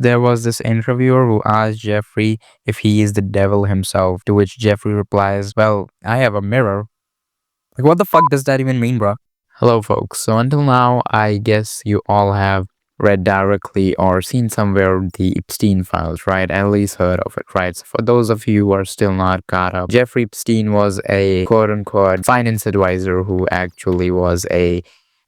There was this interviewer who asked Jeffrey if he is the devil himself, to which Jeffrey replies, "Well, I have a mirror." Like, what the fuck does that even mean, bro? Hello, folks. So, until now, I guess you all have read directly or seen somewhere the Epstein files, right? At least heard of it, right? So, for those of you who are still not caught up, Jeffrey Epstein was a quote unquote finance advisor who actually was a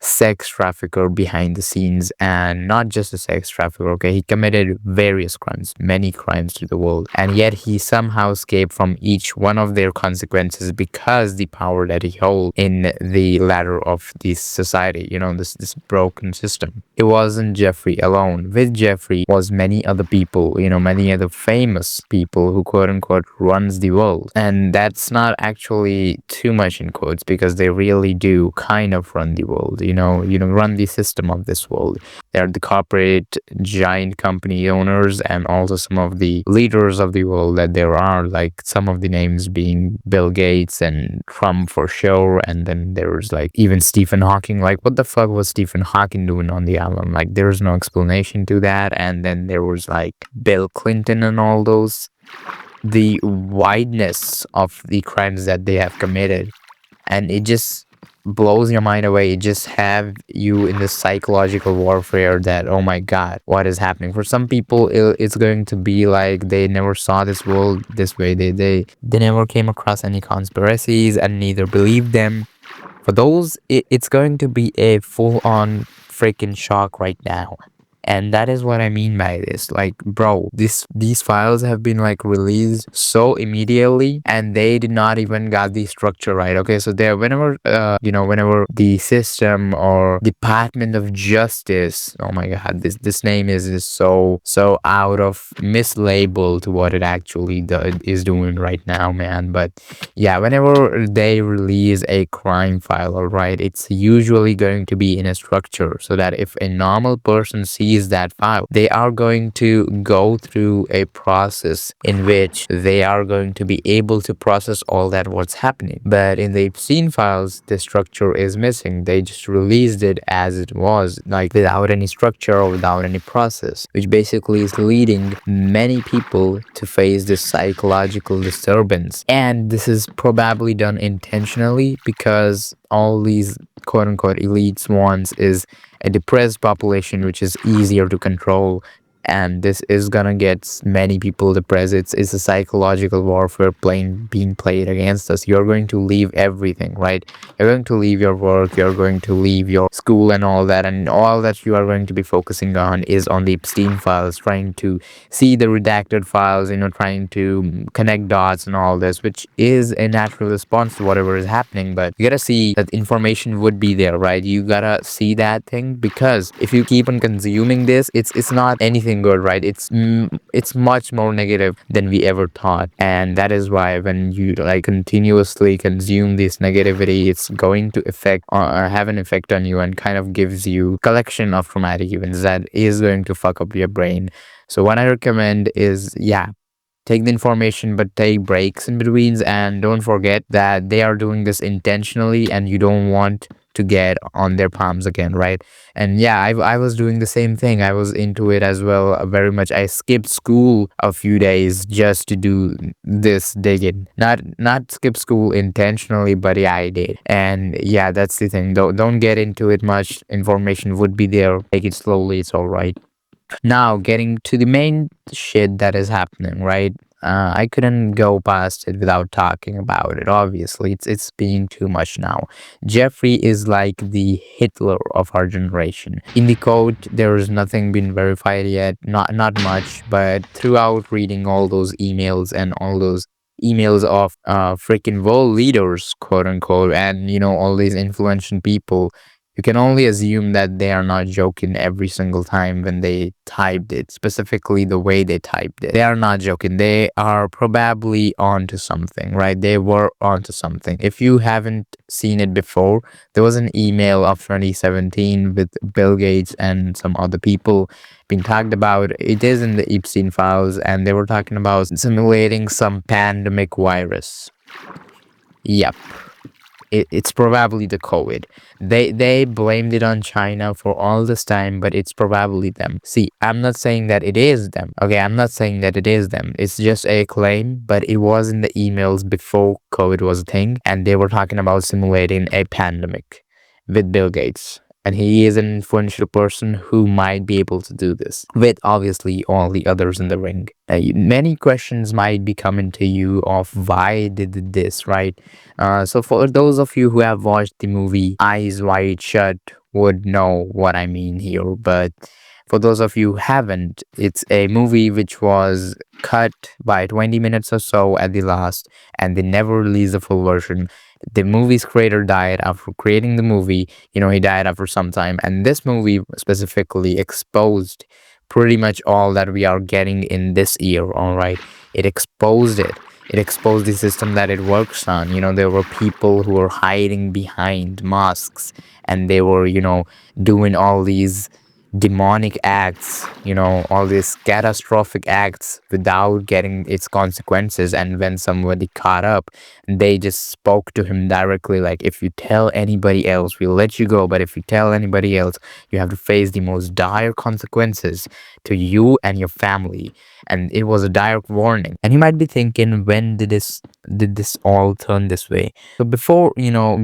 sex trafficker behind the scenes, and not just a sex trafficker. Okay, he committed various crimes, many crimes to the world, and yet he somehow escaped from each one of their consequences because the power that he holds in the ladder of this society, this broken system. It wasn't Jeffrey alone. With Jeffrey was many other people, many other famous people who quote unquote runs the world. And that's not actually too much in quotes, because they really do kind of run the world, run the system of this world. They're the corporate giant company owners and also some of the leaders of the world that there are, like some of the names being Bill Gates and Trump for sure. And then there's like even Stephen Hawking. Like, what the fuck was Stephen Hawking doing on the island? Like, there's no explanation to that. And then there was like Bill Clinton and all those. The wideness of the crimes that they have committed, and it just blows your mind away. It just have you in this psychological warfare that, oh my god, what is happening? For some people, it's going to be like they never saw this world this way. They never came across any conspiracies and neither believed them. For those, it's going to be a full-on freaking shock right now. And that is what I mean by this. Like, bro, these files have been like released so immediately, and they did not even got the structure right. Okay, so there, whenever the system or Department of Justice, oh my god, this name is so out of mislabeled to what it actually is doing right now, man. But yeah, whenever they release a crime file, all right, it's usually going to be in a structure so that if a normal person sees that file, they are going to go through a process in which they are going to be able to process all that what's happening. But in the Epstein files, the structure is missing. They just released it as it was, like without any structure or without any process, which basically is leading many people to face this psychological disturbance. And this is probably done intentionally because all these quote unquote elites wants is a depressed population, which is easier to control. And this is gonna get many people depressed. It's a psychological warfare being played against us. You're going to leave everything, right? You're going to leave your work, you're going to leave your school and all that, and all that you are going to be focusing on is on the Epstein files, trying to see the redacted files, trying to connect dots and all this, which is a natural response to whatever is happening. But you gotta see that information would be there, right? You gotta see that thing, because if you keep on consuming this, it's not anything good, right? It's much more negative than we ever thought. And that is why when you like continuously consume this negativity, it's going to affect or have an effect on you, and kind of gives you collection of traumatic events that is going to fuck up your brain. So what I recommend is, yeah, take the information, but take breaks in betweens, and don't forget that they are doing this intentionally, and you don't want to get on their palms again, right? And yeah, I was doing the same thing. I was into it as well, very much. I skipped school a few days just to do this digging. Not skip school intentionally, but yeah, I did. And yeah, that's the thing. Don't get into it much. Information would be there. Take it slowly. It's all right. Now, getting to the main shit that is happening, right? I couldn't go past it without talking about it. Obviously, it's being too much now. Jeffrey is like the Hitler of our generation. In the quote, there is nothing been verified yet, not much, but throughout reading all those emails and all those emails of freaking world leaders, quote unquote, and all these influential people, you can only assume that they are not joking every single time when they typed it, specifically the way they typed it. They are not joking. They are probably onto something, right? They were onto something. If you haven't seen it before, there was an email of 2017 with Bill Gates and some other people being talked about. It is in the Epstein files, and they were talking about simulating some pandemic virus. Yep. it's probably the COVID. They blamed it on China for all this time, but it's probably them. See, I'm not saying that it is them. Okay, I'm not saying that it is them. It's just a claim, but it was in the emails before COVID was a thing, and they were talking about simulating a pandemic with Bill Gates. And he is an influential person who might be able to do this with obviously all the others in the ring. Many questions might be coming to you of why did this, right? So for those of you who have watched the movie Eyes Wide Shut would know what I mean here. But for those of you who haven't, it's a movie which was cut by 20 minutes or so at the last, and they never released the full version. The movie's creator died after creating the movie. He died after some time. And this movie specifically exposed pretty much all that we are getting in this year, all right? It exposed it. It exposed the system that it works on. There were people who were hiding behind masks, and they were, doing all these demonic acts, all these catastrophic acts without getting its consequences. And when somebody caught up, they just spoke to him directly, like, if you tell anybody else, we'll let you go, but if you tell anybody else, you have to face the most dire consequences to you and your family. And it was a direct warning. And you might be thinking, when did this all turn this way? So before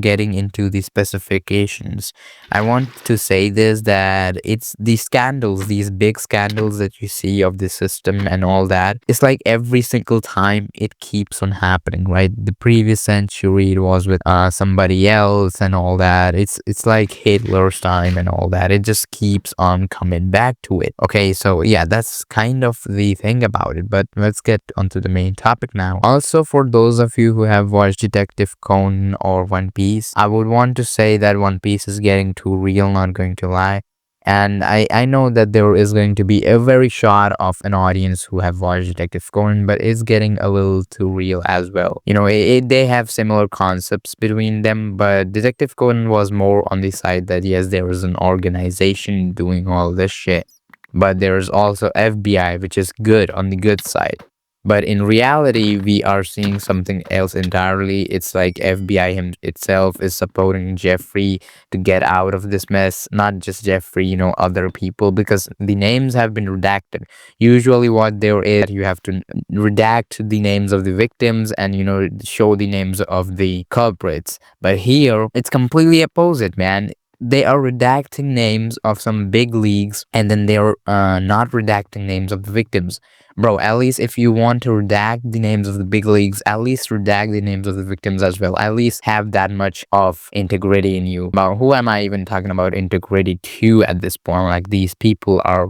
getting into the specifications, I want to say this, that it's these scandals, these big scandals that you see of the system and all that. It's like every single time it keeps on happening, right? The previous century it was with somebody else and all that. It's like Hitler's time and all that. It just keeps on coming back to it. Okay, so yeah, that's kind of the thing about it. But let's get onto the main topic now. Also, for those of you who have watched Detective Conan or One Piece, I would want to say that One Piece is getting too real, not going to lie. And I know that there is going to be a very short of an audience who have watched Detective Conan, but it's getting a little too real as well. They have similar concepts between them, but Detective Conan was more on the side that yes, there is an organization doing all this shit, but there's also FBI, which is good, on the good side. But in reality, we are seeing something else entirely. It's like FBI itself is supporting Jeffrey to get out of this mess. Not just Jeffrey, other people, because the names have been redacted. Usually what there is, you have to redact the names of the victims and, show the names of the culprits. But here, it's completely opposite, man. They are redacting names of some big leagues, and then they're not redacting names of the victims. Bro, at least if you want to redact the names of the big leagues, at least redact the names of the victims as well. At least have that much of integrity in you. But who am I even talking about integrity to at this point? Like, these people are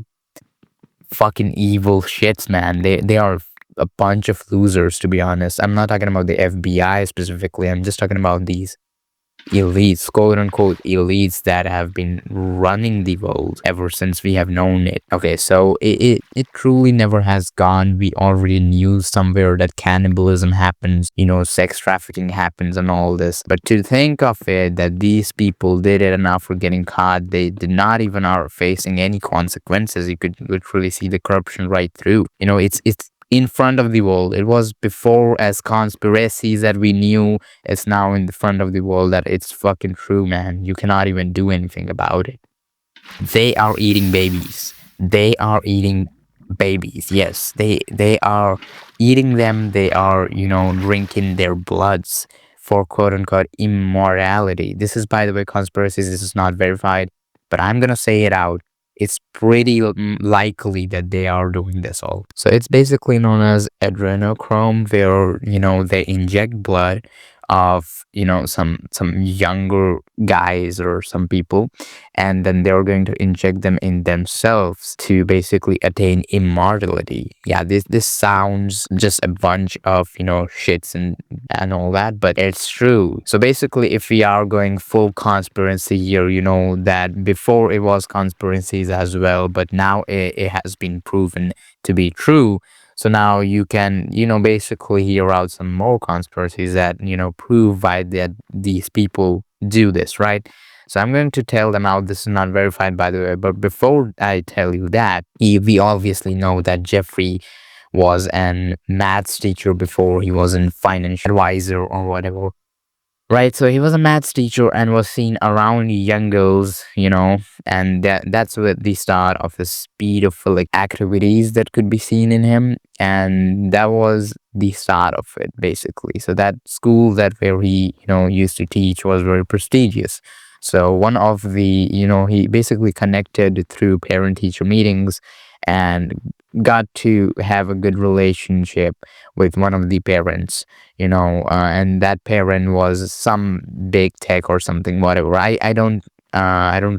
fucking evil shits, man. They are a bunch of losers, to be honest. I'm not talking about the FBI specifically. I'm just talking about these elites, quote unquote elites, that have been running the world ever since we have known it. Okay, so it truly never has gone. We already knew somewhere that cannibalism happens, sex trafficking happens and all this. But to think of it that these people did it, and after getting caught, they did not even are facing any consequences. You could literally see the corruption right through. It's in front of the world. It was before as conspiracies that we knew. It's now in the front of the world that it's fucking true, man. You cannot even do anything about it. They are eating babies. They are eating babies. Yes, they are eating them. They are, drinking their bloods for quote unquote immorality. This is, by the way, conspiracies. This is not verified, but I'm gonna say it out. It's pretty likely that they are doing this all. So it's basically known as adrenochrome, where they inject blood of some younger guys or some people, and then they're going to inject them in themselves to basically attain immortality. Yeah, this sounds just a bunch of shits and all that, but it's true. So basically, if we are going full conspiracy here, that before it was conspiracies as well, but now it has been proven to be true. So now you can, basically hear out some more conspiracies that, prove why that these people do this, right? So I'm going to tell them out. This is not verified, by the way. But before I tell you that, we obviously know that Jeffrey was an maths teacher before. He was a financial advisor or whatever. Right, so he was a maths teacher and was seen around young girls, and that's with the start of his pedophilic activities that could be seen in him, and that was the start of it basically. So that school that where he used to teach was very prestigious. So one of the he basically connected through parent teacher meetings and got to have a good relationship with one of the parents, and that parent was some big tech or something, whatever. I don't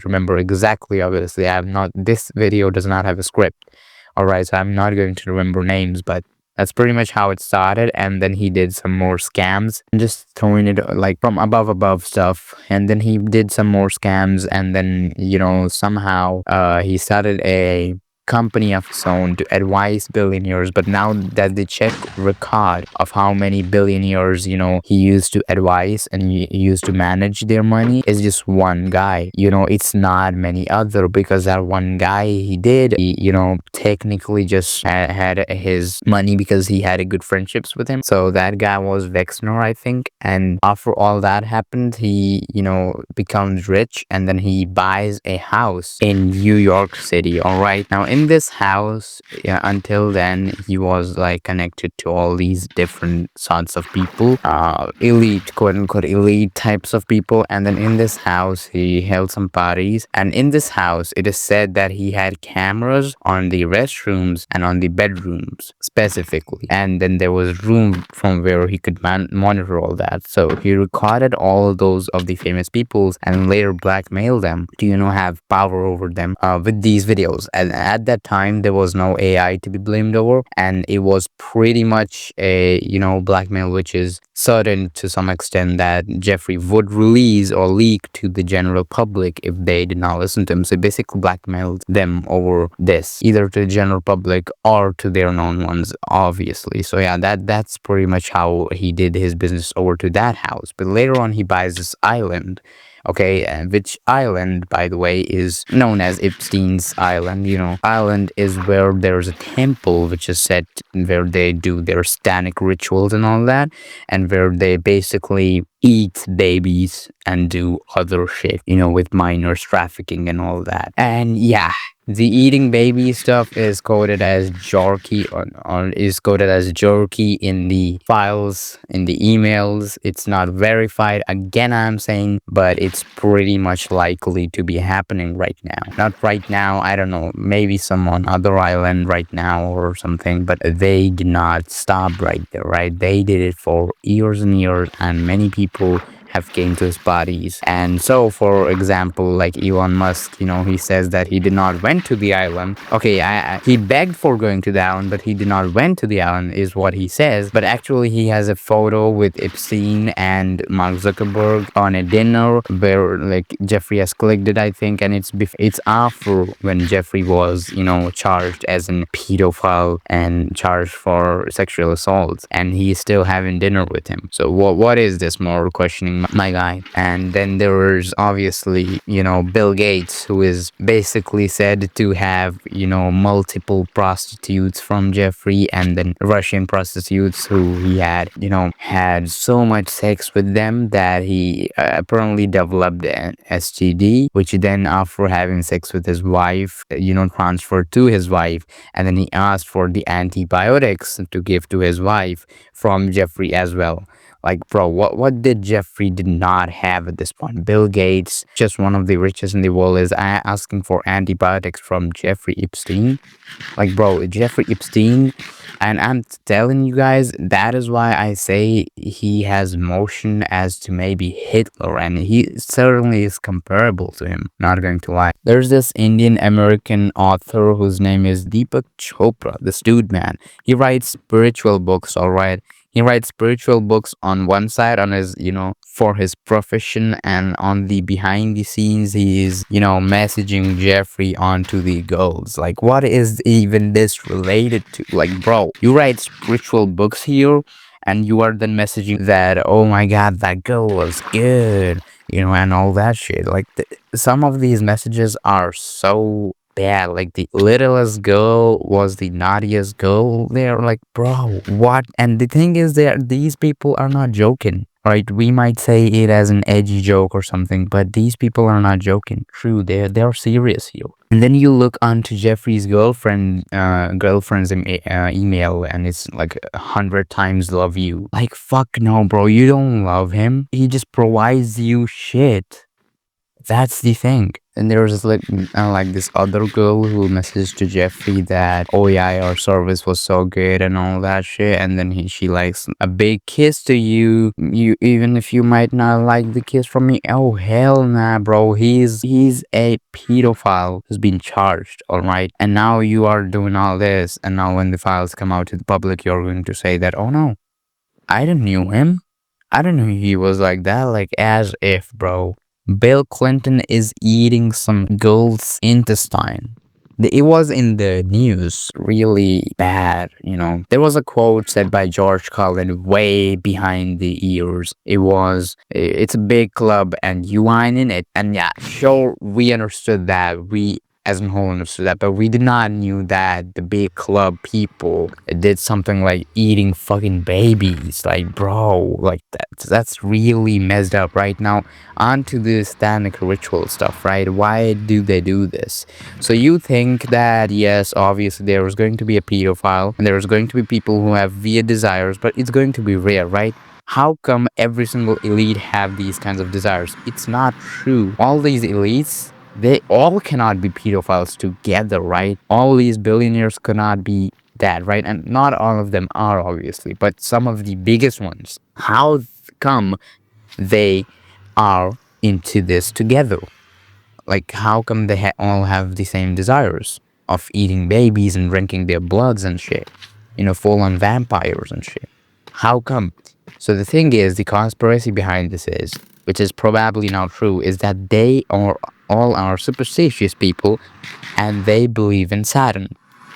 remember exactly. Obviously, I have not. This video does not have a script. All right, so I'm not going to remember names, but that's pretty much how it started. And then he did some more scams, just throwing it like from above stuff. And then he did some more scams, and then somehow he started a company of his own to advise billionaires. But now that they check record of how many billionaires he used to advise and he used to manage their money, is just one guy. It's not many other, because that one guy he technically just had his money because he had a good friendships with him. So that guy was Vexner, I think. And after all that happened, he becomes rich, and then he buys a house in New York City. All right, now in this house, yeah, until then he was like connected to all these different sorts of people, elite, quote unquote elite types of people. And then in this house he held some parties, and in this house it is said that he had cameras on the restrooms and on the bedrooms specifically, and then there was room from where he could monitor all that. So he recorded all those of the famous peoples and later blackmailed them to have power over them with these videos. And at that time there was no AI to be blamed over, and it was pretty much a blackmail which is certain to some extent that Jeffrey would release or leak to the general public if they did not listen to him. So he basically blackmailed them over this, either to the general public or to their known ones, obviously. So yeah, that's pretty much how he did his business over to that house. But later on he buys this island. Okay, which island, by the way, is known as Epstein's Island. Island is where there's a temple which is set where they do their satanic rituals and all that, and where they basically eat babies and do other shit, with minors trafficking and all that. And yeah, the eating baby stuff is coded as jerky, or is coded as jerky in the files, in the emails. It's not verified, again I'm saying, but it's pretty much likely to be happening right now. Not right now, I don't know, maybe some on other island right now or something, but they did not stop right there, right? They did it for years and years, and many people have came to his parties. And so, for example, like Elon Musk, he says that he did not went to the island. Okay, he begged for going to the island, but he did not went to the island, is what he says. But actually, he has a photo with Epstein and Mark Zuckerberg on a dinner where like Jeffrey has clicked it, I think, and it's after when Jeffrey was charged as an pedophile and charged for sexual assault, and he's still having dinner with him. So what is this moral questioning, my guy? And then there's obviously Bill Gates, who is basically said to have multiple prostitutes from Jeffrey, and then Russian prostitutes who he had so much sex with them that he apparently developed an STD, which then after having sex with his wife transferred to his wife, and then he asked for the antibiotics to give to his wife from Jeffrey as well. Like, bro, what did Jeffrey did not have at this point? Bill Gates, just one of the richest in the world, is asking for antibiotics from Jeffrey Epstein. Like, bro, Jeffrey Epstein, and I'm telling you guys, that is why I say he has motion as to maybe Hitler, and he certainly is comparable to him, not going to lie. There's this Indian American author whose name is Deepak Chopra, this dude, man. He writes spiritual books, alright? He writes spiritual books on one side, on his, for his profession, and on the behind the scenes, he is, messaging Jeffrey onto the girls. Like, what is even this related to? Like, bro, you write spiritual books here, and you are then messaging that, oh my god, that girl was good, and all that shit. Like, some of these messages are so bad. Like, the littlest girl was the naughtiest girl. They're like, bro, what? And the thing is that these people are not joking. right? We might say it as an edgy joke or something, but these people are not joking. True, they're serious here. And then you look onto Jeffrey's girlfriend's email, and it's like 100 times love you. Like fuck no, bro. You don't love him. He just provides you shit. That's the thing. And there was like this other girl who messaged to Jeffrey that, oh yeah, our service was so good and all that shit. And then she likes a big kiss to you. You even if you might not like the kiss from me. Oh hell nah, bro. He's a pedophile who's been charged. All right. And now you are doing all this. And now when the files come out to the public, you're going to say that, oh no, I didn't knew him. I didn't know he was like that. Like as if, bro. Bill Clinton is eating some girl's intestine. It was in the news really bad, you know. There was a quote said by George Carlin way behind the ears. It was, it's a big club and you wine in it. And yeah, sure, we understood that. We as a whole understood that, but we did not knew that the big club people did something like eating fucking babies. Like, bro, like that's really messed up. Right now, onto the satanic ritual stuff, right? Why do they do this? So you think that, yes, obviously there is going to be a pedophile and there's going to be people who have weird desires, but it's going to be rare, right? How come every single elite have these kinds of desires? It's not true. All these elites, they all cannot be pedophiles together, right? All these billionaires cannot be that, right? And not all of them are, obviously, but some of the biggest ones. How come they are into this together? Like, how come they all have the same desires of eating babies and drinking their bloods and shit? You know, full on vampires and shit. How come? So the thing is, the conspiracy behind this is, which is probably not true, is that they all are superstitious people and they believe in Saturn.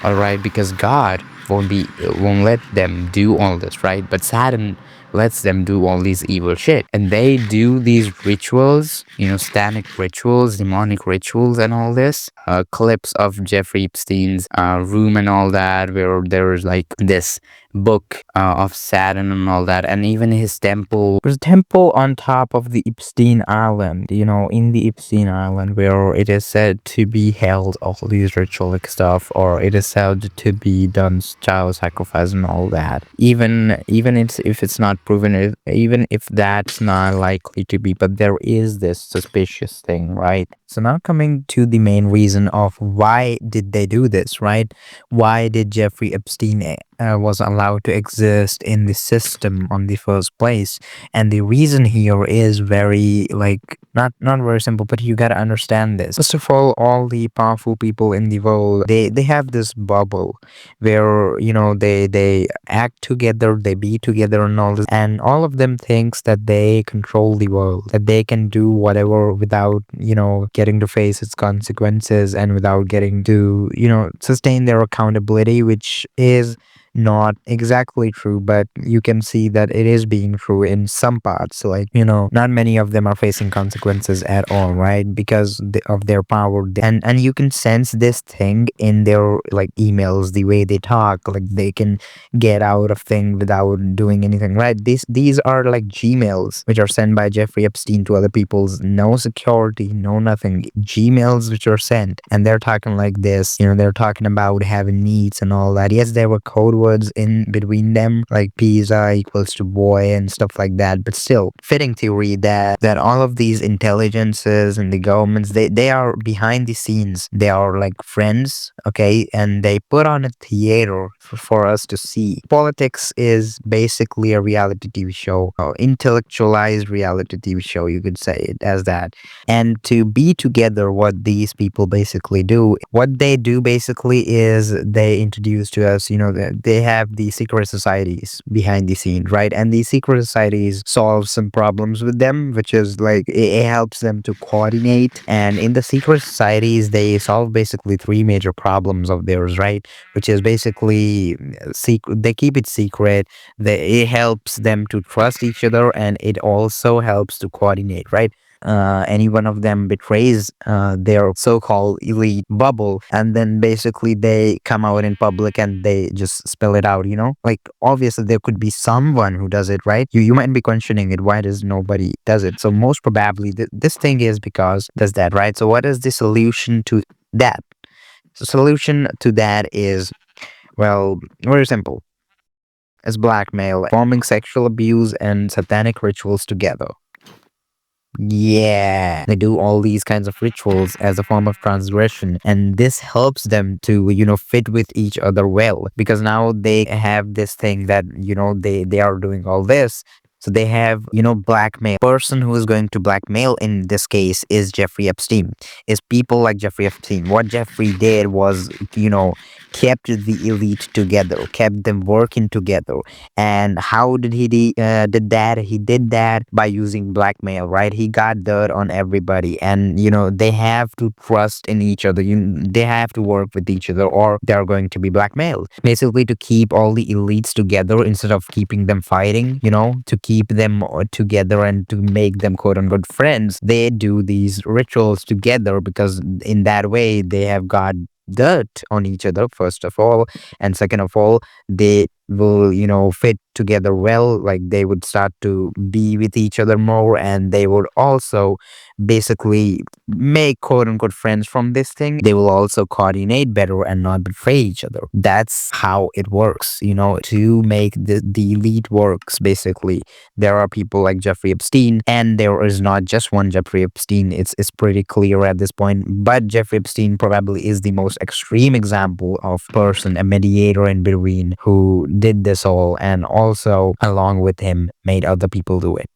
All right, because God won't let them do all this, right? But Saturn lets them do all these evil shit, and they do these rituals, you know, satanic rituals, demonic rituals, and all this. Clips of Jeffrey Epstein's room and all that, where there's like this book of Saturn and all that, and even his temple. There's a temple on top of the Epstein Island, you know, in the Epstein Island, where it is said to be held all these ritualistic stuff, or it is said to be done child sacrifice and all that. Even if it's not proven, even if that's not likely to be, but there is this suspicious thing, right? So now coming to the main reason of why did they do this, right? Why did Jeffrey Epstein was allowed to exist in the system on the first place? And the reason here is very like not very simple, but you gotta understand this. First of all the powerful people in the world, they have this bubble where, you know, they act together, they be together and all this, and all of them thinks that they control the world, that they can do whatever without, you know, getting to face its consequences and without getting to, you know, sustain their accountability, which is not exactly true, but you can see that it is being true in some parts. So, like, you know, not many of them are facing consequences at all, right? Because of their power. And you can sense this thing in their like emails, the way they talk, like they can get out of thing without doing anything, right? These are like Gmails which are sent by Jeffrey Epstein to other people's, no security, no nothing. Gmails which are sent, and they're talking like this, you know, they're talking about having needs and all that. Yes, there were code words in between them, like pizza equals to boy and stuff like that, but still fitting theory that all of these intelligences and the governments, they are behind the scenes, they are like friends, okay, and they put on a theater for us to see. Politics is basically a reality TV show, or intellectualized reality TV show, you could say it as that. And to be together, what these people basically do, what they do basically is they introduce to us, you know, they have the secret societies behind the scenes, right? And these secret societies solve some problems with them, which is like it helps them to coordinate. And in the secret societies, they solve basically three major problems of theirs, right? Which is basically secret. They keep it secret. It helps them to trust each other, and it also helps to coordinate, right? any one of them betrays their so-called elite bubble, and then basically they come out in public and they just spill it out, like obviously there could be someone who does it, right? You might be questioning it, why does nobody does it? So most probably this thing is because does that, right? So what is the solution to that? The solution to that is, well, very simple. It's blackmail, forming sexual abuse and satanic rituals together. Yeah, they do all these kinds of rituals as a form of transgression, and this helps them to, fit with each other well, because now they have this thing that, they are doing all this. So they have, blackmail. Person who is going to blackmail in this case is Jeffrey Epstein. Is people like Jeffrey Epstein. What Jeffrey did was, kept the elite together, kept them working together. And how did that? He did that by using blackmail, right? He got dirt on everybody, and they have to trust in each other. They have to work with each other, or they're going to be blackmailed. Basically, to keep all the elites together instead of keeping them fighting, to keep them together and to make them quote unquote friends, they do these rituals together, because in that way they have got dirt on each other, first of all, and second of all, they will fit together well. Like they would start to be with each other more, and they would also basically make quote unquote friends from this thing. They will also coordinate better and not betray each other. That's how it works, to make the elite works. Basically, there are people like Jeffrey Epstein, and there is not just one Jeffrey Epstein. It's pretty clear at this point, but Jeffrey Epstein probably is the most extreme example of person, a mediator in between, who did this all, and also along with him made other people do it.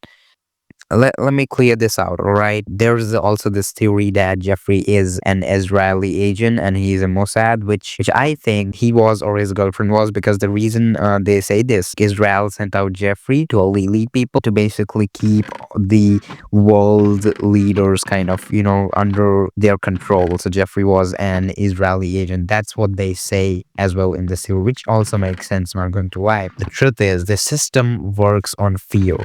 Let me clear this out, all right? There's also this theory that Jeffrey is an Israeli agent and he's a Mossad, which I think he was, or his girlfriend was, because the reason they say this, Israel sent out Jeffrey to all the elite people to basically keep the world leaders kind of, under their control. So Jeffrey was an Israeli agent. That's what they say as well in the theory, which also makes sense, I'm not going to lie. The truth is, the system works on fear.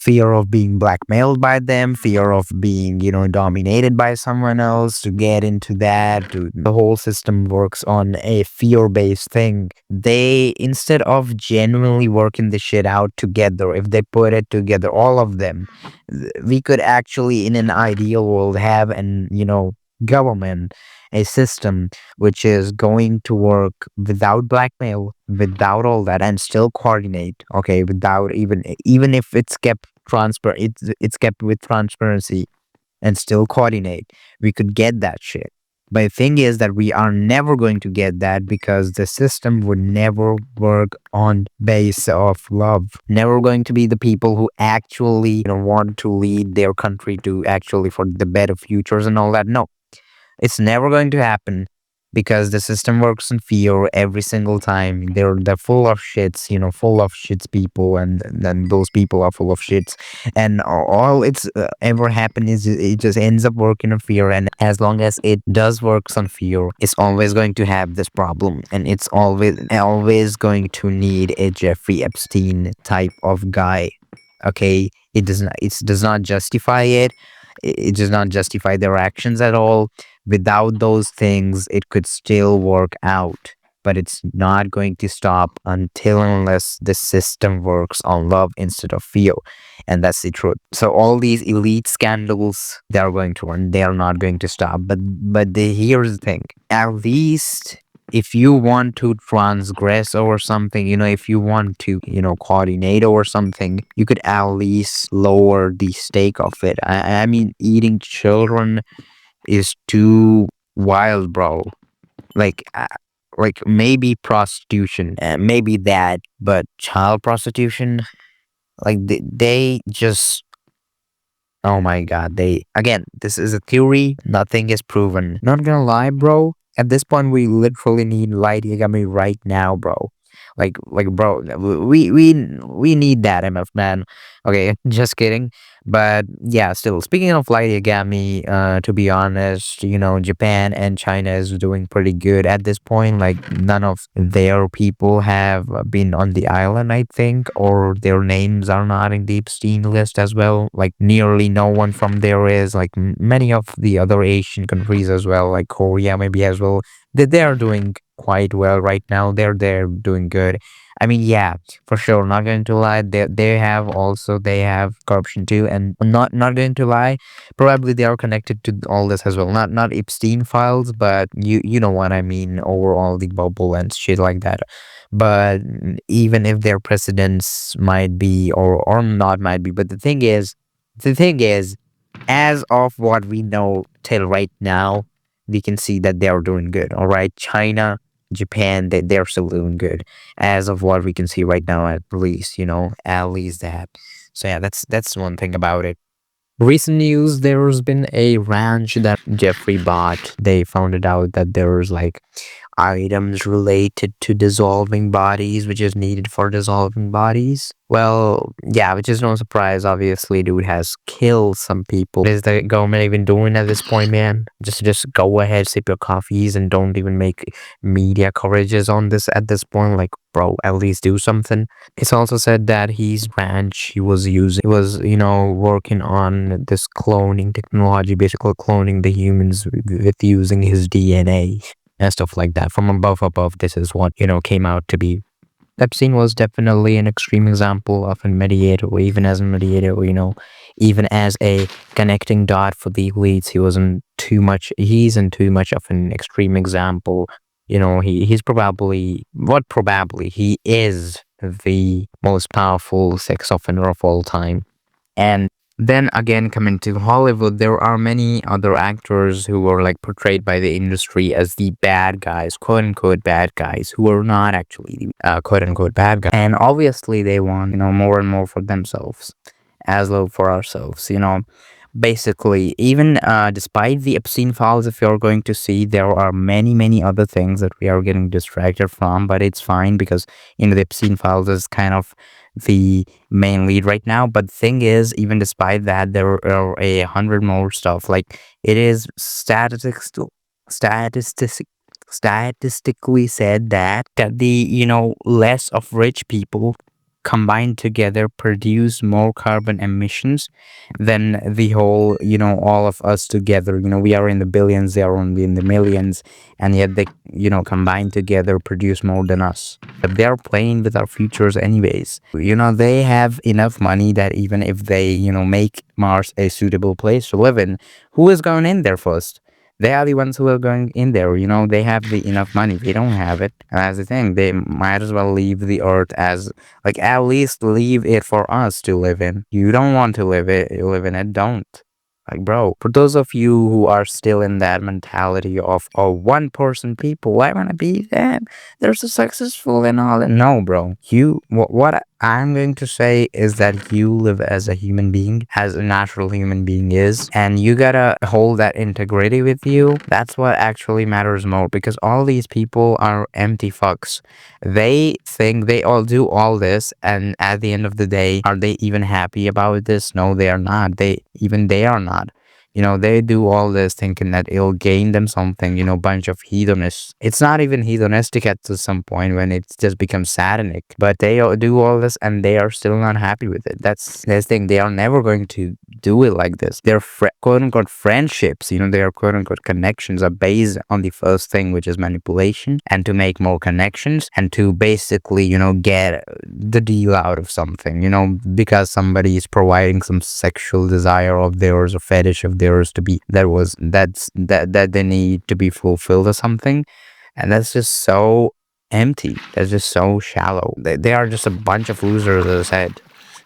Fear of being blackmailed by them, fear of being, dominated by someone else to get into that. The whole system works on a fear-based thing. They, instead of genuinely working the shit out together, if they put it together, all of them, we could actually, in an ideal world, have an, government, a system which is going to work without blackmail, without all that, and still coordinate. Okay, without even if it's kept transparent, it's kept with transparency and still coordinate. We could get that shit. But the thing is that we are never going to get that, because the system would never work on base of love. Never going to be the people who actually want to lead their country to actually for the better futures and all that. No, it's never going to happen, because the system works in fear every single time. They're full of shits, full of shits people, and then those people are full of shits, and all it's ever happen is it just ends up working on fear. And as long as it does works on fear, it's always going to have this problem, and it's always going to need a Jeffrey Epstein type of guy. Okay, it does not justify it. It does not justify their actions at all. Without those things, it could still work out, but it's not going to stop until unless the system works on love instead of fear. And that's the truth. So all these elite scandals, they are going to run. They are not going to stop. Here's the thing. At least if you want to transgress over something, if you want to, coordinate over something, you could at least lower the stake of it. I mean, eating children is too wild, bro. Like maybe prostitution, maybe that, but child prostitution, like they just, oh my god, they, again, this is a theory, nothing is proven. Not gonna lie, bro, at this point we literally need light Yagami right now, bro. Like bro, we need that MF man. Okay, just kidding. But yeah, still speaking of polygamy, to be honest, Japan and China is doing pretty good at this point. Like none of their people have been on the island, I think, or their names are not in the Epstein list as well. Like nearly no one from there is. Like many of the other Asian countries as well, like Korea maybe as well. They are doing quite well right now. They're doing good. I mean, yeah, for sure. Not going to lie, they have corruption too, and not going to lie, probably they are connected to all this as well. Not Epstein files, but you know what I mean. Overall, the bubble and shit like that. But even if their presidents might be or not might be, but the thing is, as of what we know till right now, we can see that they are doing good. All right, China, Japan, they're still doing good as of what we can see right now, at least that. So yeah, that's one thing about it. Recent news, there's been a ranch that Jeffrey bought. They found it out that there's like items related to dissolving bodies, which is needed for dissolving bodies. Well, yeah, which is no surprise. Obviously, dude has killed some people. What is the government even doing at this point, man? Just go ahead, sip your coffees, and don't even make media coverages on this at this point. Like, bro, at least do something. It's also said that his ranch he was working on this cloning technology, basically cloning the humans with using his DNA and stuff like that. From above, this is what, came out to be. Epstein was definitely an extreme example of a mediator, or even as a mediator, even as a connecting dot for the elites. He's in too much of an extreme example. He's probably, he is the most powerful sex offender of all time. And then again, coming to Hollywood, there are many other actors who were like portrayed by the industry as the bad guys, quote unquote bad guys, who are not actually the quote unquote bad guys. And obviously, they want, more and more for themselves, as well for ourselves, Basically, even despite the Epstein files, if you're going to see, there are many, many other things that we are getting distracted from, but it's fine because, the Epstein files is kind of the main lead right now. But the thing is, even despite that, there are 100 more stuff. Like, it is statistic, statistically said that the, less of rich people combined together produce more carbon emissions than the whole, all of us together. We are in the billions, they are only in the millions, and yet they, combined together produce more than us. But they are playing with our futures anyways. They have enough money that even if they, make Mars a suitable place to live in, who is going in there first? They are the ones who are going in there. They have the enough money. We don't have it. And that's the thing. They might as well leave the earth as, like, at least leave it for us to live in. You don't want to live in it, don't. Like, bro, for those of you who are still in that mentality of, oh, one person people, I want to be them. They're so successful and all that. No, bro. What I'm going to say is that you live as a human being, as a natural human being is, and you gotta hold that integrity with you. That's what actually matters more, because all these people are empty fucks. They think they all do all this, and at the end of the day, are they even happy about this? No, they are not. They are not. They do all this thinking that it'll gain them something, bunch of hedonists. It's not even hedonistic at some point when it just becomes satanic. But they do all this and they are still not happy with it. That's the thing. They are never going to do it like this. Their quote unquote friendships, their quote unquote connections are based on the first thing, which is manipulation, and to make more connections and to basically, get the deal out of something, because somebody is providing some sexual desire of theirs or fetish of theirs to be that they need to be fulfilled or something. And that's just so empty. That's just so shallow. They are just a bunch of losers, as I said.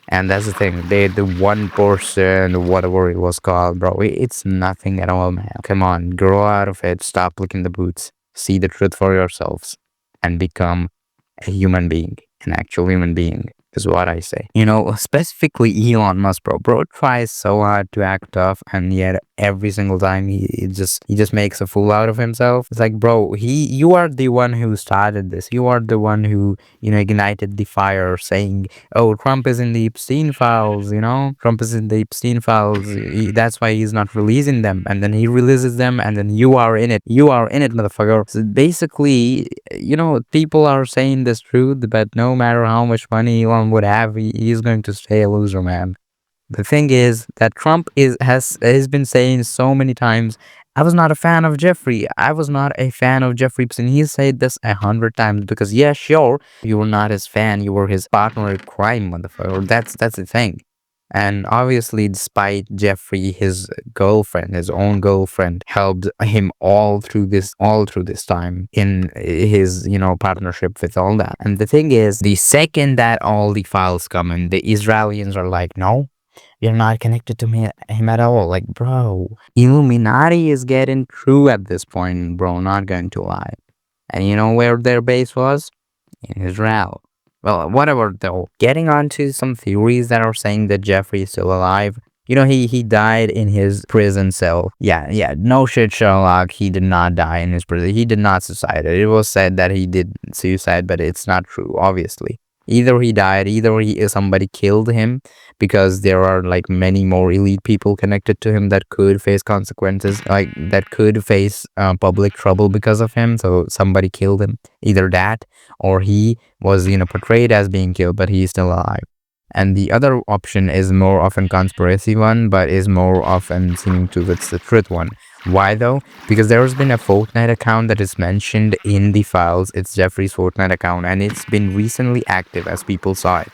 And that's the thing. The 1%, whatever it was called, bro. It's nothing at all, man. Come on, grow out of it. Stop licking the boots. See the truth for yourselves, and become a human being, an actual human being. is what I say. You know, specifically Elon Musk, bro. Bro tries so hard to act tough, and yet every single time he just makes a fool out of himself. It's like, bro, you are the one who started this. You are the one who, ignited the fire, saying, "Oh, Trump is in the Epstein files." Trump is in the Epstein files. That's why he's not releasing them, and then he releases them, and then you are in it. You are in it, motherfucker. So basically, people are saying this truth, but no matter how much money Elon would have, he's going to stay a loser, man. The thing is that Trump has been saying so many times, I was not a fan of Jeffrey. I was not a fan of Jeffrey Epstein. He said this 100 times because, yeah, sure, you were not his fan. You were his partner in crime, motherfucker. That's the thing. And obviously, despite Jeffrey, his girlfriend, his own girlfriend, helped him all through this time in his, partnership with all that. And the thing is, the second that all the files come in, the Israelis are like, no, you're not connected to him at all. Like, bro, Illuminati is getting through at this point, bro. Not going to lie. And you know where their base was? In Israel. Well, whatever though. Getting on to some theories that are saying that Jeffrey is still alive. He died in his prison cell. Yeah, yeah. No shit, Sherlock. He did not die in his prison. He did not suicide. It was said that he did suicide, but it's not true, obviously. Either he died, either somebody killed him, because there are like many more elite people connected to him that could face consequences, like that could face public trouble because of him. So somebody killed him. Either that, or he was portrayed as being killed, but he's still alive. And the other option is more often conspiracy one, but is more often seeming to it's the truth one. Why though? Because there has been a Fortnite account that is mentioned in the files. It's Jeffrey's Fortnite account, and it's been recently active as people saw it.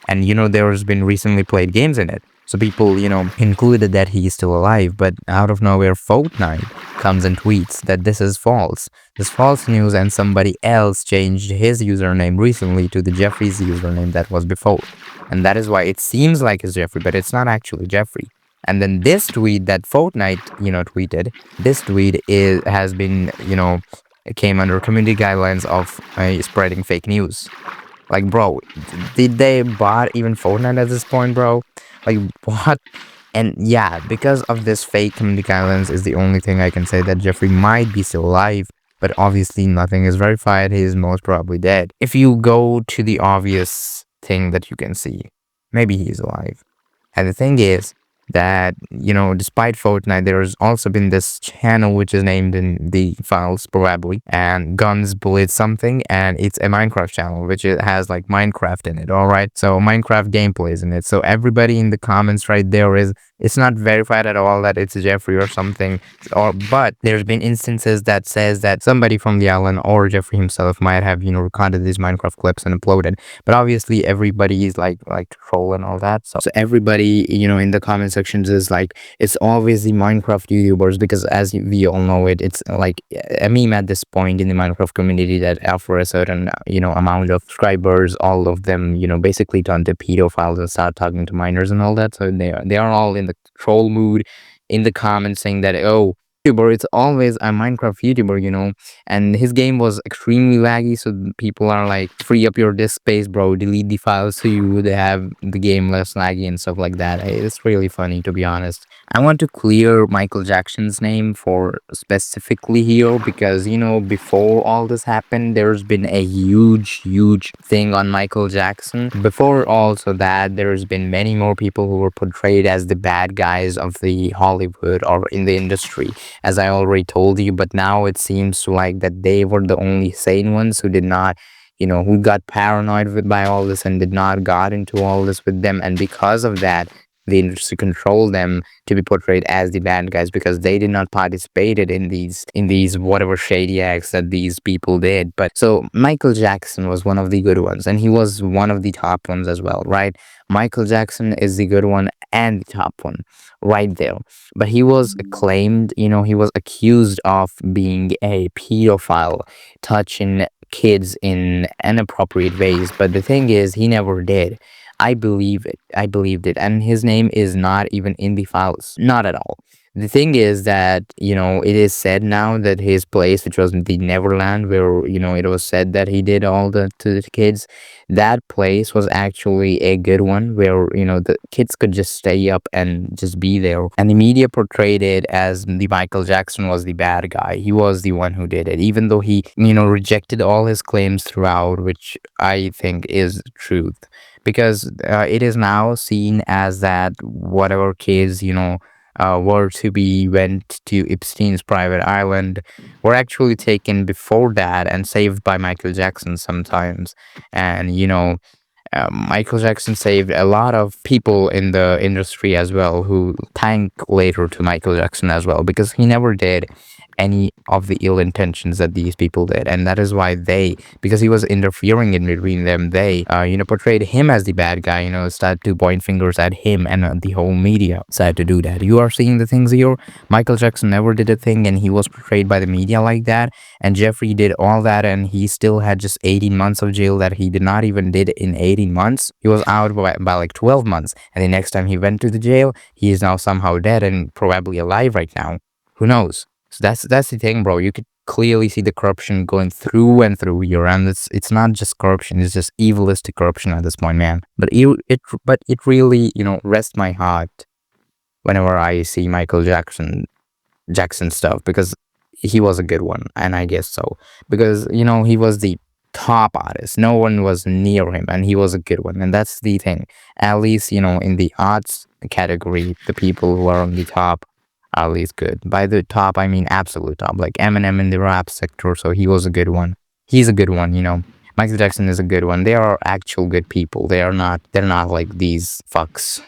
And there has been recently played games in it. So people, included that he is still alive, but out of nowhere, Fortnite comes and tweets that this is false. This false news, and somebody else changed his username recently to the Jeffrey's username that was before. And that is why it seems like it's Jeffrey, but it's not actually Jeffrey. And then this tweet that Fortnite, tweeted, this tweet has been, it came under community guidelines of spreading fake news. Like, bro, did they bot even Fortnite at this point, bro? Like, what? And yeah, because of this fake community guidelines is the only thing I can say that Jeffrey might be still alive, but obviously nothing is verified. He is most probably dead. If you go to the obvious thing that you can see, maybe he's alive. And the thing is that, despite Fortnite, there's also been this channel which is named in the files, probably, and Guns Bullets something, and it's a Minecraft channel, which it has like Minecraft in it, alright? So Minecraft gameplays in it. So everybody in the comments right there it's not verified at all that it's Jeffrey or something, but there's been instances that says that somebody from the island or Jeffrey himself might have, recorded these Minecraft clips and uploaded. But obviously everybody is like troll and all that. So everybody, in the comment sections is like, it's always the Minecraft YouTubers, because as we all know it's like a meme at this point in the Minecraft community that after a certain, amount of subscribers, all of them, basically turn to pedophiles and start talking to minors and all that. So they are all in the troll mood in the comments saying that, oh, YouTuber, it's always a Minecraft YouTuber, and his game was extremely laggy, so people are like, free up your disk space, bro, delete the files so you would have the game less laggy and stuff like that. It's really funny, to be honest. I want to clear Michael Jackson's name for specifically here, because before all this happened, there's been a huge thing on Michael Jackson. Before also that, there's been many more people who were portrayed as the bad guys of the Hollywood or in the industry, as I already told you. But now it seems like that they were the only sane ones who did not, who got paranoid by all this and did not got into all this with them. And because of that, the industry controlled them to be portrayed as the bad guys, because they did not participated in these whatever shady acts that these people did. But so Michael Jackson was one of the good ones, and he was one of the top ones as well, right? Michael Jackson is the good one and the top one right there. But he was claimed, he was accused of being a pedophile, touching kids in inappropriate ways. But the thing is, he never did. I believe it. I believed it. And his name is not even in the files. Not at all. The thing is that, it is said now that his place, which was the Neverland, where, it was said that he did all the to the kids, that place was actually a good one where, the kids could just stay up and just be there. And the media portrayed it as the Michael Jackson was the bad guy. He was the one who did it, even though he, rejected all his claims throughout, which I think is truth. Because it is now seen as that whatever kids, were to be went to Epstein's private island were actually taken before that and saved by Michael Jackson sometimes. And, Michael Jackson saved a lot of people in the industry as well who thank later to Michael Jackson as well, because he never did any of the ill intentions that these people did. And that is why because he was interfering in between them, they, portrayed him as the bad guy, started to point fingers at him, and the whole media started to do that. You are seeing the things here. Michael Jackson never did a thing, and he was portrayed by the media like that. And Jeffrey did all that, and he still had just 18 months of jail that he did not even did in 18 months. He was out by like 12 months. And the next time he went to the jail, he is now somehow dead and probably alive right now. Who knows? So that's the thing, bro. You could clearly see the corruption going through and through here, and it's not just corruption; it's just evilistic corruption at this point, man. But it really, rests my heart whenever I see Michael Jackson stuff, because he was a good one, and I guess so, because he was the top artist. No one was near him, and he was a good one, and that's the thing. At least in the arts category, the people who are on the top are at least good. By the top, I mean absolute top, like Eminem in the rap sector. So he was a good one. He's a good one. Michael Jackson is a good one. They are actual good people. They're not like these fucks,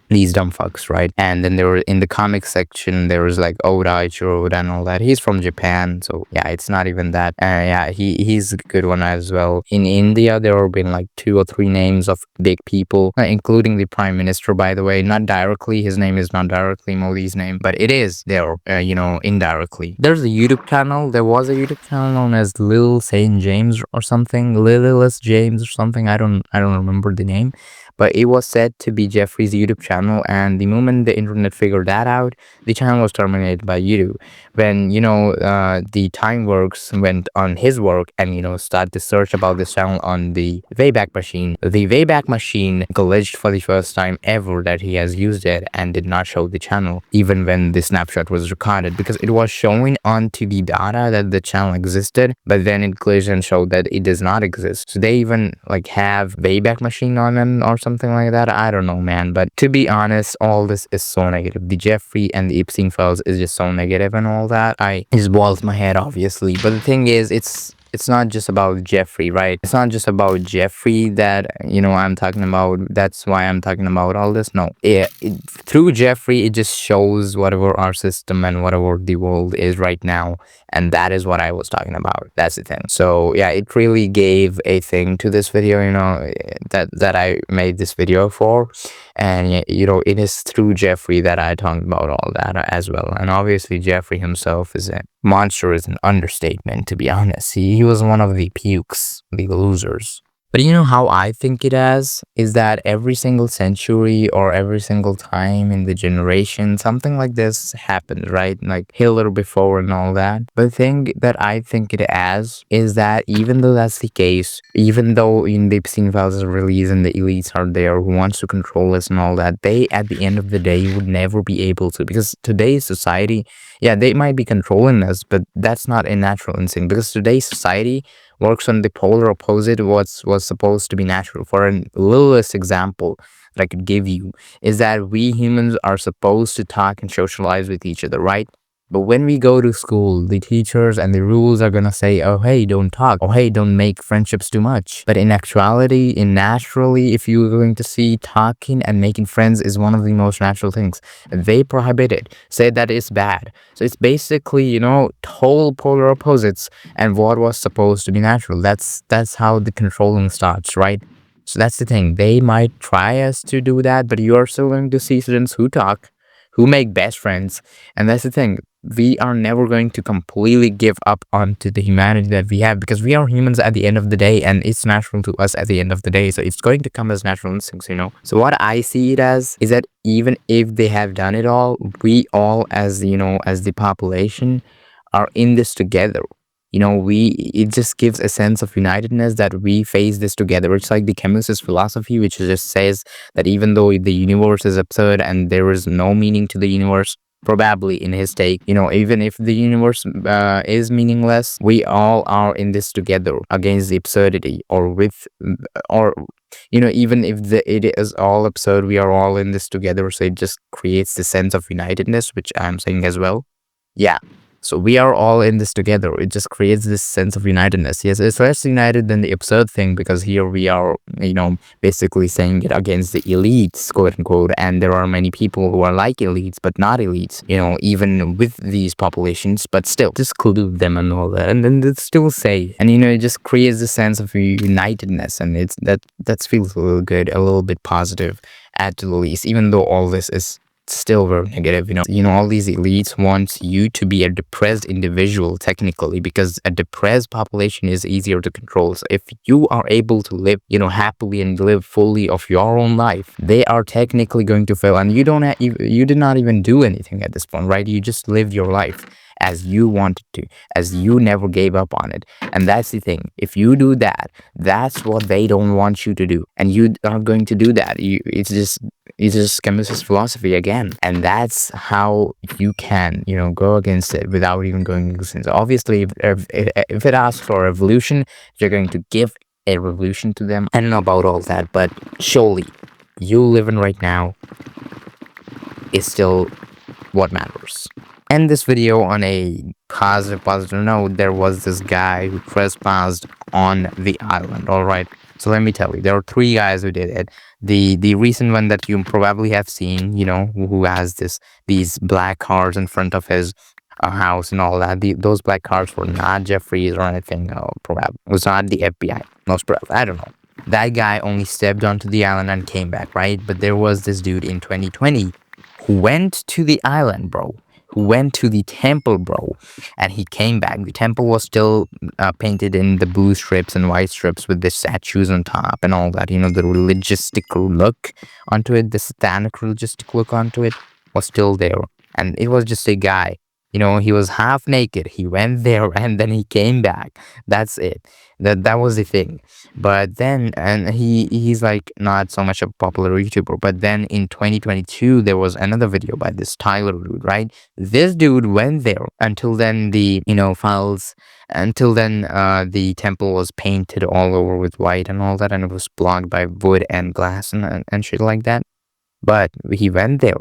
these dumb fucks, right? And then there were in the comic section, there was like Oda Ichiro and all that. He's from Japan, so yeah, it's not even that. Yeah, he's a good one as well. In India, there have been like 2 or 3 names of big people, including the Prime Minister, by the way. Not directly, his name is not directly Modi's name, but it is there, indirectly. There's a YouTube channel. There was a YouTube channel known as Lil Saint James or something. Lilith James or something. I don't remember the name, but it was said to be Jeffrey's YouTube channel. And the moment the internet figured that out, the channel was terminated by YouTube. When the Time Works went on his work and started to search about this channel on the Wayback Machine, the Wayback Machine glitched for the first time ever that he has used it and did not show the channel even when the snapshot was recorded, because it was showing onto the data that the channel existed, but then it glitched and showed that it does not exist. So they even like have Wayback Machine on them or something like that. I don't know, man. But to be honest, all this is so negative. The Jeffrey and the Epstein files is just so negative and all that. I just boils my head, obviously. But the thing is, it's not just about Jeffrey, right? It's not just about Jeffrey that, I'm talking about. That's why I'm talking about all this. No. Through Jeffrey, it just shows whatever our system and whatever the world is right now. And that is what I was talking about. That's the thing. So, yeah, it really gave a thing to this video, that I made this video for. And, it is through Jeffrey that I talked about all that as well. And obviously, Jeffrey himself is a monster, is an understatement, to be honest. He was one of the pukes, the losers. But how I think it as is that every single century or every single time in the generation, something like this happened, right? Like Hitler before and all that. But the thing that I think it as is that even though that's the case, even though in the Epstein files is released and the elites are there who wants to control us and all that, they at the end of the day would never be able to, because today's society, yeah, they might be controlling us, but that's not a natural instinct, because today's society works on the polar opposite of what was supposed to be natural. For a littlest example that I could give you is that we humans are supposed to talk and socialize with each other, right? But when we go to school, the teachers and the rules are gonna say, oh, hey, don't talk. Oh, hey, don't make friendships too much. But in actuality, naturally, if you're going to see, talking and making friends is one of the most natural things. They prohibit it, say that it's bad. So it's basically, total polar opposites and what was supposed to be natural. That's how the controlling starts, right? So that's the thing. They might try us to do that, but you are still going to see students who talk, who make best friends. And that's the thing. we are never going to completely give up onto the humanity that we have, because we are humans at the end of the day, and it's natural to us at the end of the day. So it's going to come as natural instincts, you know. So what I see it as is that even if they have done it all, we all, as you know, as the population, are in this together. You know, it just gives a sense of unitedness that we face this together. It's like the chemist's philosophy, which just says that even though the universe is absurd and there is no meaning to the universe, probably in his take, you know, even if the universe is meaningless, we all are in this together against the absurdity, or with, or you know, even if it is all absurd, we are all in this together. So it just creates the sense of unitedness, which I'm saying as well. Yeah. So we are all in this together. It just creates this sense of unitedness. Yes, it's less united than the absurd thing, because here we are, you know, basically saying it against the elites, quote unquote. And there are many people who are like elites, but not elites, you know, even with these populations, but still just collude them and all that. And then they still say, and you know, it just creates a sense of unitedness. And it's that feels a little good, a little bit positive at the least, even though all this is still very negative. You know, all these elites want you to be a depressed individual technically, because a depressed population is easier to control. So if you are able to live, you know, happily and live fully of your own life, they are technically going to fail. And you did not even do anything at this point, right? You just lived your life as you wanted to, as you never gave up on it. And that's the thing. If you do that, that's what they don't want you to do, and you are going to do that. It's just chemist's philosophy again, and that's how you can, you know, go against it without even going against it. So obviously, if it asks for evolution, you're going to give a revolution to them. I don't know about all that, but surely you living right now is still what matters. End this video on a positive note. There was this guy who trespassed on the island. All right. So let me tell you, there are three guys who did it. The recent one that you probably have seen, you know, who has these black cars in front of his house and all that. Those black cars were not Jeffrey's or anything. Probably it was not the FBI. Most probably, I don't know. That guy only stepped onto the island and came back, right? But there was this dude in 2020 who went to the island, bro. Who went to the temple, bro, and he came back. The temple was still painted in the blue strips and white strips with the statues on top and all that. You know, the religistic look onto it, the satanic religistic look onto it was still there. And it was just a guy. You know, he was half naked. He went there and then he came back. That's it. That was the thing. But then, and he's like not so much a popular YouTuber. But then in 2022, there was another video by this Tyler dude, right? This dude went there. Until then, the temple was painted all over with white and all that, and it was blocked by wood and glass and shit like that. But he went there.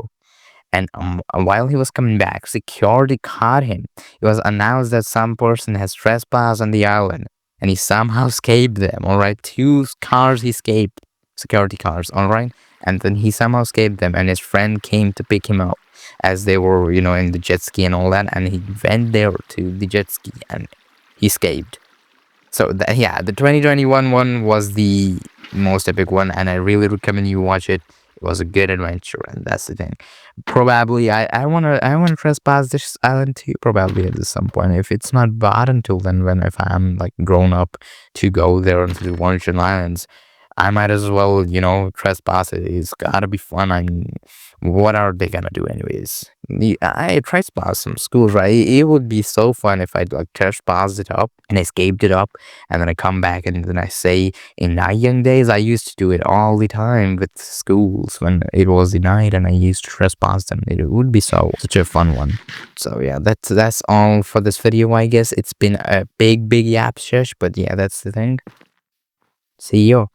And while he was coming back, security caught him. It was announced that some person has trespassed on the island, and he somehow escaped them. All right, two cars he escaped, security cars. All right, and then he somehow escaped them, and his friend came to pick him up as they were, you know, in the jet ski and all that. And he went there to the jet ski, and he escaped. So yeah, the 2021 one was the most epic one, and I really recommend you watch it. It was a good adventure, and that's the thing. Probably I wanna trespass this island too. Probably at some point, if it's not bad until then, if I'm like grown up to go there into the Washington Islands, I might as well, you know, trespass it. It's gotta be fun. I mean, what are they gonna do anyways? I trespass some schools, right? It would be so fun if I like trespassed it up and escaped it up, and then I come back and then I say, in my young days, I used to do it all the time with schools when it was the night, and I used to trespass them. It would be such a fun one. So yeah, that's all for this video. I guess it's been a big yap shush, but yeah, that's the thing. See you.